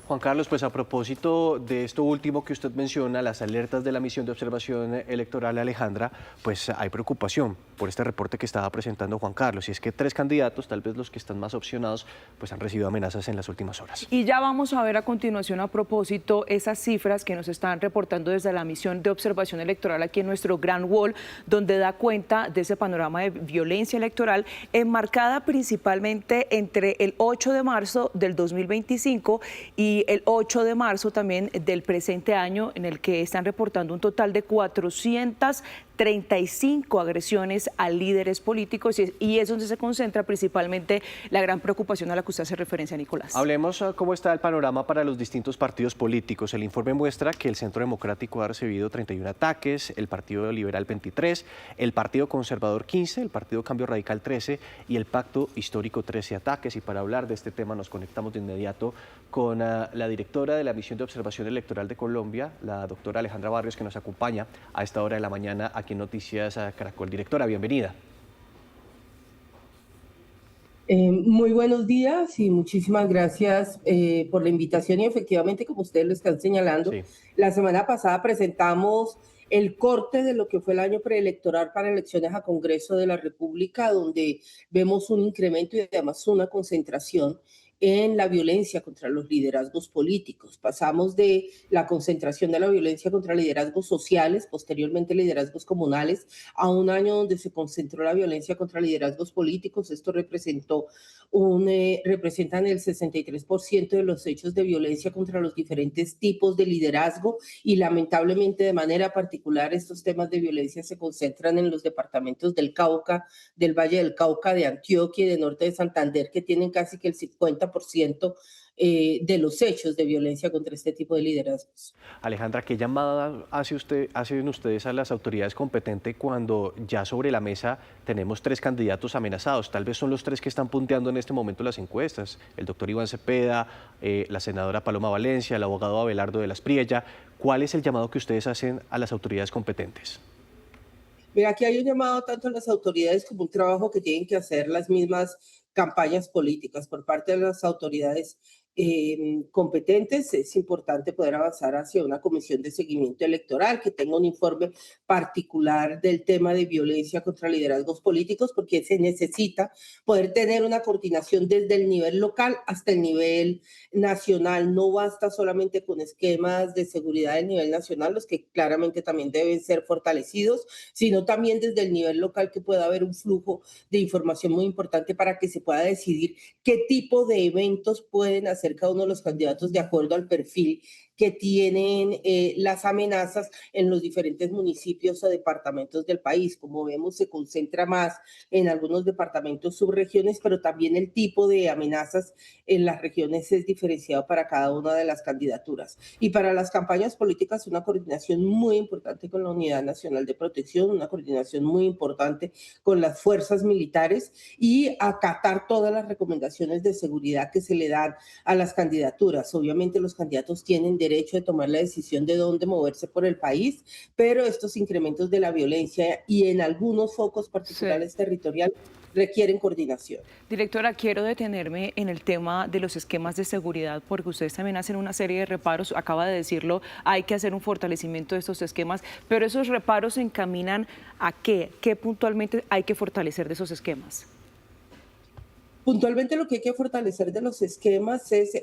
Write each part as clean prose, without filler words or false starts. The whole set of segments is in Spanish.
Juan Carlos, pues a propósito de esto último que usted menciona, las alertas de la misión de observación electoral Alejandra, pues hay preocupación por este reporte que estaba presentando Juan Carlos. Y es que 3 candidatos, tal vez los que están más opcionados, pues han recibido amenazas en las últimas horas. Y ya vamos a ver a continuación a propósito esas cifras que nos están reportando desde la misión de observación electoral aquí en nuestro Gran Wall, donde da cuenta de ese panorama de violencia electoral enmarcada principalmente entre el 8 de marzo del 2025 y el 8 de marzo también del presente año, en el que están reportando un total de 435 agresiones a líderes políticos, y es donde se concentra principalmente la gran preocupación a la que usted hace referencia, Nicolás. Hablemos cómo está el panorama para los distintos partidos políticos. El informe muestra que el Centro Democrático ha recibido 31 ataques, el Partido Liberal 23, el Partido Conservador 15, el Partido Cambio Radical 13 y el Pacto Histórico 13 ataques. Y para hablar de este tema nos conectamos de inmediato con la directora de la Misión de Observación Electoral de Colombia, la doctora Alejandra Barrios, que nos acompaña a esta hora de la mañana aquí en Noticias Caracol. Directora, bienvenida. Muy buenos días y muchísimas gracias por la invitación, y efectivamente, como ustedes lo están señalando, Sí. la semana pasada presentamos el corte de lo que fue el año preelectoral para elecciones a Congreso de la República, donde vemos un incremento y además una concentración en la violencia contra los liderazgos políticos. Pasamos de la concentración de la violencia contra liderazgos sociales, posteriormente liderazgos comunales, a un año donde se concentró la violencia contra liderazgos políticos. Esto representan el 63% de los hechos de violencia contra los diferentes tipos de liderazgo, y lamentablemente, de manera particular, estos temas de violencia se concentran en los departamentos del Cauca, del Valle del Cauca, de Antioquia y de Norte de Santander, que tienen casi que el 50% de los hechos de violencia contra este tipo de liderazgos. Alejandra, ¿qué llamada hacen ustedes a las autoridades competentes cuando ya sobre la mesa tenemos 3 candidatos amenazados? Tal vez son los 3 que están punteando en este momento las encuestas: el doctor Iván Cepeda, la senadora Paloma Valencia, el abogado Abelardo de las Priella. ¿Cuál es el llamado que ustedes hacen a las autoridades competentes? Mira, aquí hay un llamado tanto a las autoridades como un trabajo que tienen que hacer las mismas campañas políticas por parte de las autoridades competentes. Es importante poder avanzar hacia una comisión de seguimiento electoral que tenga un informe particular del tema de violencia contra liderazgos políticos, porque se necesita poder tener una coordinación desde el nivel local hasta el nivel nacional. No basta solamente con esquemas de seguridad del nivel nacional, los que claramente también deben ser fortalecidos, sino también desde el nivel local, que pueda haber un flujo de información muy importante para que se pueda decidir qué tipo de eventos pueden hacer cada uno de los candidatos de acuerdo al perfil que tienen las amenazas en los diferentes municipios o departamentos del país. Como vemos, se concentra más en algunos departamentos, subregiones, pero también el tipo de amenazas en las regiones es diferenciado para cada una de las candidaturas. Y para las campañas políticas, una coordinación muy importante con la Unidad Nacional de Protección, una coordinación muy importante con las fuerzas militares, y acatar todas las recomendaciones de seguridad que se le dan a las candidaturas. Obviamente los candidatos tienen derecho de tomar la decisión de dónde moverse por el país, pero estos incrementos de la violencia y en algunos focos Sí. particulares territoriales requieren coordinación. Directora, quiero detenerme en el tema de los esquemas de seguridad, porque ustedes también hacen una serie de reparos, acaba de decirlo, hay que hacer un fortalecimiento de estos esquemas, pero esos reparos se encaminan ¿a qué? ¿Qué puntualmente hay que fortalecer de esos esquemas? Puntualmente, lo que hay que fortalecer de los esquemas es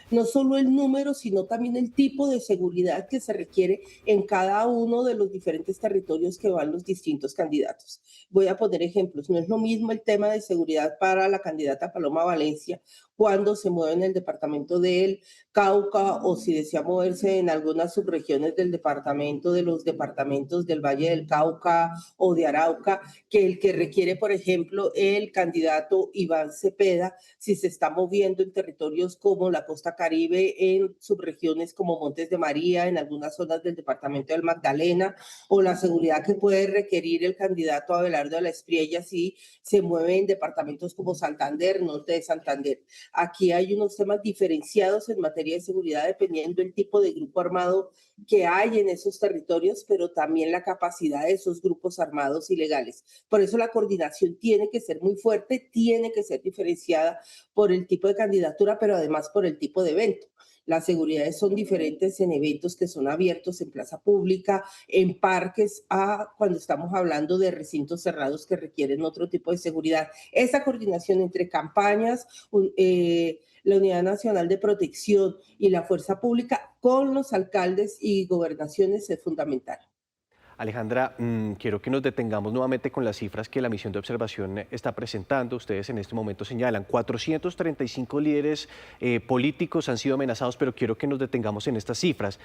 no solo el número, sino también el tipo de seguridad que se requiere en cada uno de los diferentes territorios que van los distintos candidatos. Voy a poner ejemplos. No es lo mismo el tema de seguridad para la candidata Paloma Valencia cuando se mueve en el departamento del Cauca, o si desea moverse en algunas subregiones del departamento, de los departamentos del Valle del Cauca o de Arauca, que el que requiere, por ejemplo, el candidato Iván Cepeda, si se está moviendo en territorios como la costa Caribe, en subregiones como Montes de María, en algunas zonas del departamento del Magdalena, o la seguridad que puede requerir el candidato Abelardo de la Espriella si se mueve en departamentos como Santander, Norte de Santander. Aquí hay unos temas diferenciados en materia de seguridad dependiendo del tipo de grupo armado que hay en esos territorios, pero también la capacidad de esos grupos armados ilegales. Por eso la coordinación tiene que ser muy fuerte, tiene que ser diferenciada por el tipo de candidatura, pero además por el tipo de evento. Las seguridades son diferentes en eventos que son abiertos en plaza pública, en parques, a cuando estamos hablando de recintos cerrados que requieren otro tipo de seguridad. Esa coordinación entre campañas, la Unidad Nacional de Protección y la Fuerza Pública con los alcaldes y gobernaciones es fundamental. Alejandra, quiero que nos detengamos nuevamente con las cifras que la misión de observación está presentando. Ustedes en este momento señalan 435 líderes políticos han sido amenazados, pero quiero que nos detengamos en estas cifras.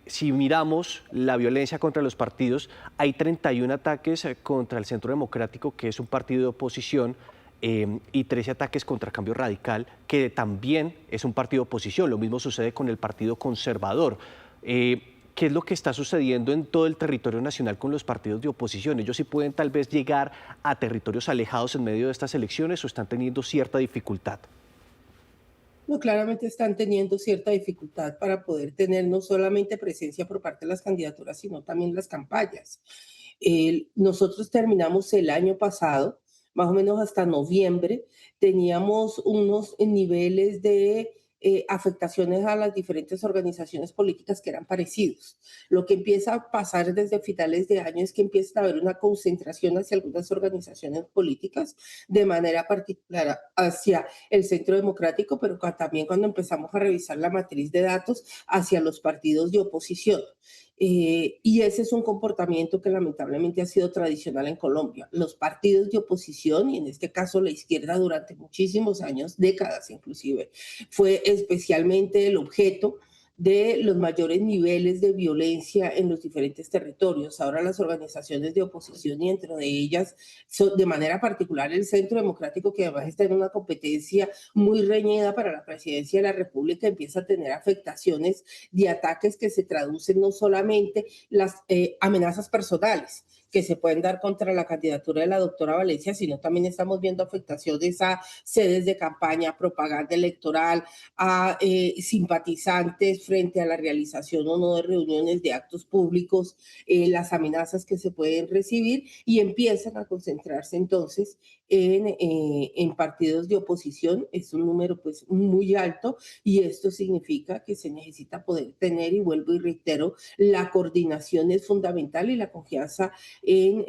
Si miramos la violencia contra los partidos, hay 31 ataques contra el Centro Democrático, que es un partido de oposición, y 13 ataques contra Cambio Radical, que también es un partido de oposición. Lo mismo sucede con el Partido Conservador. ¿Qué es lo que está sucediendo en todo el territorio nacional con los partidos de oposición? ¿Ellos sí pueden tal vez llegar a territorios alejados en medio de estas elecciones o están teniendo cierta dificultad? No, claramente están teniendo cierta dificultad para poder tener no solamente presencia por parte de las candidaturas, sino también las campañas. Nosotros terminamos el año pasado, más o menos hasta noviembre, teníamos unos niveles de afectaciones a las diferentes organizaciones políticas que eran parecidos. Lo que empieza a pasar desde finales de año es que empieza a haber una concentración hacia algunas organizaciones políticas, de manera particular hacia el Centro Democrático, pero también cuando empezamos a revisar la matriz de datos hacia los partidos de oposición. Y ese es un comportamiento que lamentablemente ha sido tradicional en Colombia. Los partidos de oposición, y en este caso la izquierda durante muchísimos años, décadas inclusive, fue especialmente el objeto de los mayores niveles de violencia en los diferentes territorios. Ahora las organizaciones de oposición y dentro de ellas, de manera particular el Centro Democrático, que además está en una competencia muy reñida para la presidencia de la República, empieza a tener afectaciones de ataques que se traducen no solamente las amenazas personales que se pueden dar contra la candidatura de la doctora Valencia, sino también estamos viendo afectaciones a sedes de campaña, propaganda electoral, a simpatizantes frente a la realización o no de reuniones, de actos públicos, las amenazas que se pueden recibir y empiezan a concentrarse entonces en partidos de oposición. Es un número pues muy alto y esto significa que se necesita poder tener, y vuelvo y reitero, la coordinación es fundamental y la confianza en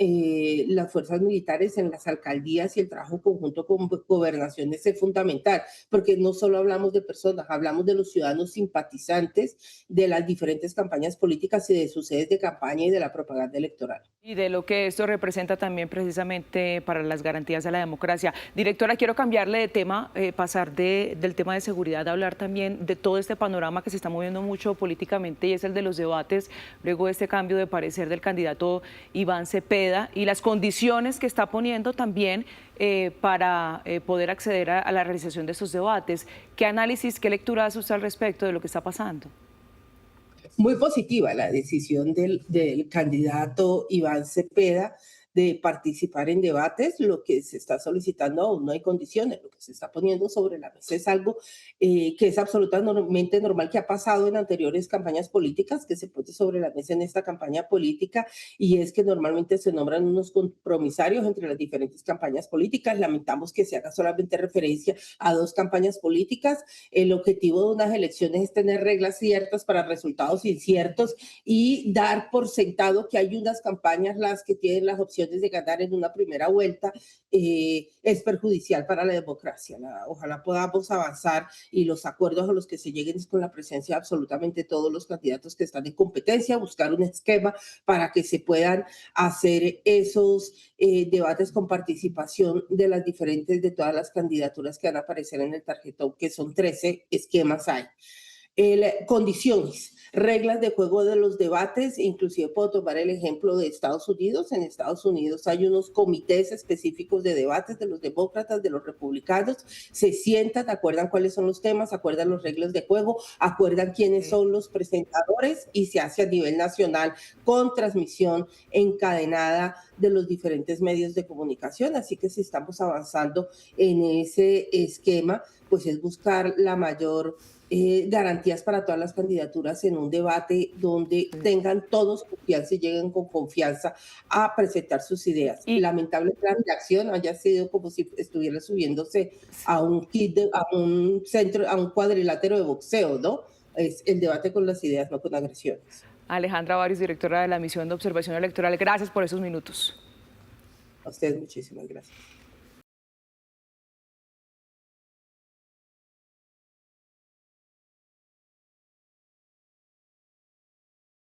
las fuerzas militares, en las alcaldías y el trabajo conjunto con gobernaciones es fundamental, porque no solo hablamos de personas, hablamos de los ciudadanos simpatizantes de las diferentes campañas políticas y de sus sedes de campaña y de la propaganda electoral. Y de lo que esto representa también precisamente para las garantías de la democracia. Directora, quiero cambiarle de tema, pasar del tema de seguridad a hablar también de todo este panorama que se está moviendo mucho políticamente y es el de los debates, luego de este cambio de parecer del candidato Iván Cepeda y las condiciones que está poniendo también para poder acceder a la realización de esos debates. ¿Qué análisis, qué lectura hace usted al respecto de lo que está pasando? Muy positiva la decisión del candidato Iván Cepeda de participar en debates. Lo que se está solicitando aún no hay condiciones, lo que se está poniendo sobre la mesa es algo que es absolutamente normal, que ha pasado en anteriores campañas políticas, que se pone sobre la mesa en esta campaña política, y es que normalmente se nombran unos compromisarios entre las diferentes campañas políticas. Lamentamos que se haga solamente referencia a dos campañas políticas. El objetivo de unas elecciones es tener reglas ciertas para resultados inciertos y dar por sentado que hay unas campañas las que tienen las opciones de ganar en una primera vuelta, es perjudicial para la democracia. Ojalá podamos avanzar y los acuerdos a los que se lleguen es con la presencia de absolutamente todos los candidatos que están en competencia, buscar un esquema para que se puedan hacer esos debates con participación de las diferentes, de todas las candidaturas que van a aparecer en el tarjetón, que son 13 esquemas hay. Condiciones, reglas de juego de los debates, inclusive puedo tomar el ejemplo de Estados Unidos. En Estados Unidos hay unos comités específicos de debates de los demócratas, de los republicanos, se sientan, acuerdan cuáles son los temas, acuerdan las reglas de juego, acuerdan quiénes son los presentadores y se hace a nivel nacional con transmisión encadenada de los diferentes medios de comunicación. Así que si estamos avanzando en ese esquema, pues es buscar la mayor garantías para todas las candidaturas en un debate donde tengan todos confianza y lleguen con confianza a presentar sus ideas. Y Lamentable que la reacción haya sido como si estuviera subiéndose a un a un centro, a un cuadrilátero de boxeo, ¿no? Es el debate con las ideas, no con agresiones. Alejandra Barrios, directora de la Misión de Observación Electoral, gracias por esos minutos. A ustedes muchísimas gracias.